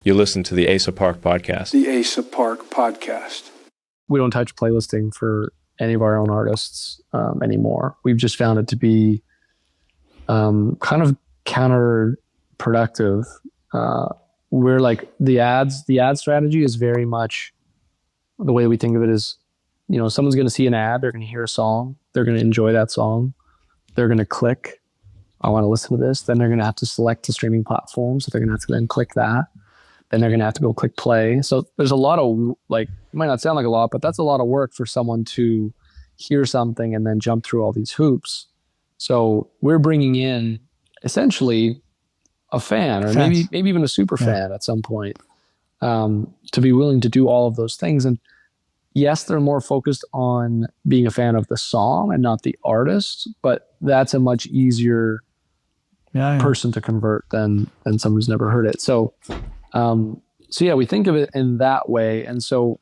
You listen to the Asa Park podcast. The Asa Park podcast. We don't touch playlisting for any of our own artists anymore. We've just found it to be kind of counterproductive. We're like the ad strategy is very much the way we think of it is, someone's going to see an ad, they're going to hear a song, they're going to enjoy that song, they're going to click, I want to listen to this. Then they're going to have to select the streaming platform. So they're going to have to then click that. Then they're going to have to go click play. So there's a lot of it might not sound like a lot, but that's a lot of work for someone to hear something and then jump through all these hoops. So we're bringing in essentially a fan, or maybe even a super fan at some point, to be willing to do all of those things. And yes, they're more focused on being a fan of the song and not the artist, but that's a much easier person to convert than someone who's never heard it. So we think of it in that way. And so,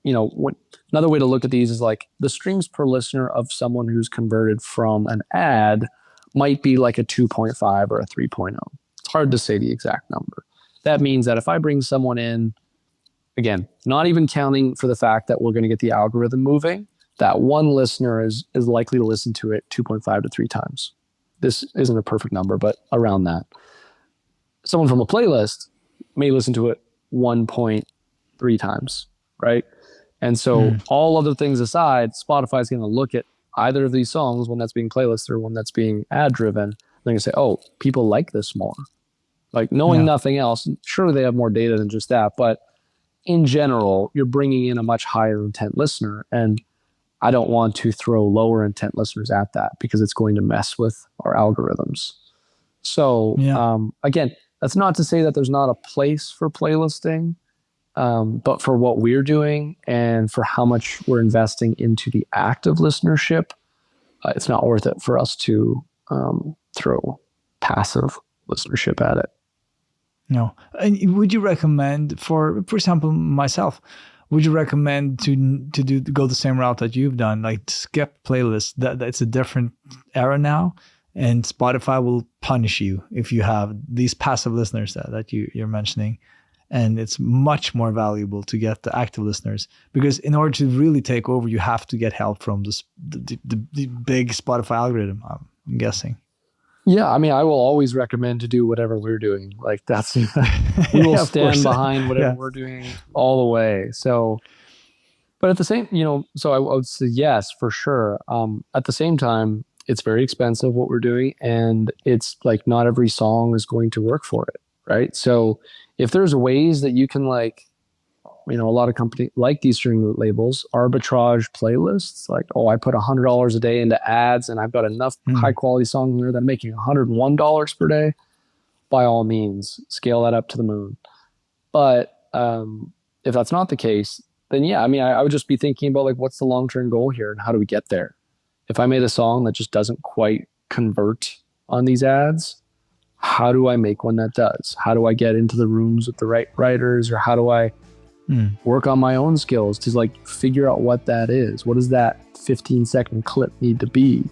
another way to look at these is like the streams per listener of someone who's converted from an ad might be like a 2.5 or a 3.0. It's hard to say the exact number. That means that if I bring someone in, again, not even counting for the fact that we're going to get the algorithm moving, that one listener is likely to listen to it 2.5 to 3 times. This isn't a perfect number, but around that. Someone from a playlist may listen to it 1.3 times, right? And so all other things aside, Spotify's going to look at either of these songs, one that's being playlisted or one that's being ad driven. They're going to say, oh, people like this more. Like knowing nothing else, surely they have more data than just that. But in general, you're bringing in a much higher intent listener. And I don't want to throw lower intent listeners at that because it's going to mess with our algorithms. So again, that's not to say that there's not a place for playlisting, but for what we're doing and for how much we're investing into the active listenership, it's not worth it for us to throw passive listenership at it. No. And would you recommend, for example, myself, would you recommend to go the same route that you've done, like skip playlists? That's a different era now, and Spotify will punish you if you have these passive listeners that you're mentioning, and it's much more valuable to get the active listeners, because in order to really take over, you have to get help from the big Spotify algorithm, I'm guessing. Yeah, I mean, I will always recommend to do whatever we're doing. Like that's, we will stand behind whatever we're doing all the way. So, but at the same, so I would say yes, for sure. At the same time, it's very expensive what we're doing, and it's like not every song is going to work for it, right? So if there's ways that you can a lot of companies like these streaming labels, arbitrage playlists, like, oh, I put $100 a day into ads and I've got enough high quality songs there that I'm making $101 per day. By all means, scale that up to the moon. But if that's not the case, then I would just be thinking about like, what's the long-term goal here and how do we get there? If I made a song that just doesn't quite convert on these ads, how do I make one that does? How do I get into the rooms with the right writers, or how do I work on my own skills to like figure out what that is? What does that 15-second clip need to be?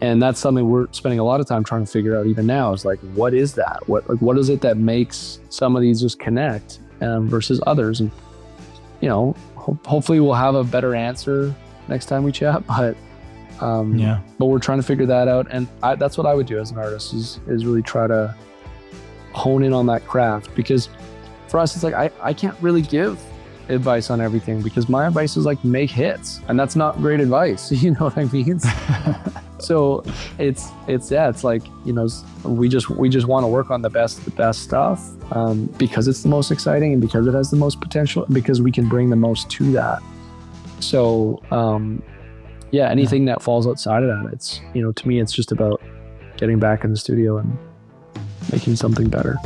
And that's something we're spending a lot of time trying to figure out even now, is like, what is that? What is it that makes some of these just connect versus others? And, hopefully we'll have a better answer next time we chat, but we're trying to figure that out. And that's what I would do as an artist is really try to hone in on that craft, because for us, it's like, I can't really give advice on everything, because my advice is like, make hits, and that's not great advice. You know what I mean? So it's like, we just want to work on the best stuff, because it's the most exciting and because it has the most potential, because we can bring the most to that. So, anything that falls outside of that, it's, to me, it's just about getting back in the studio and making something better.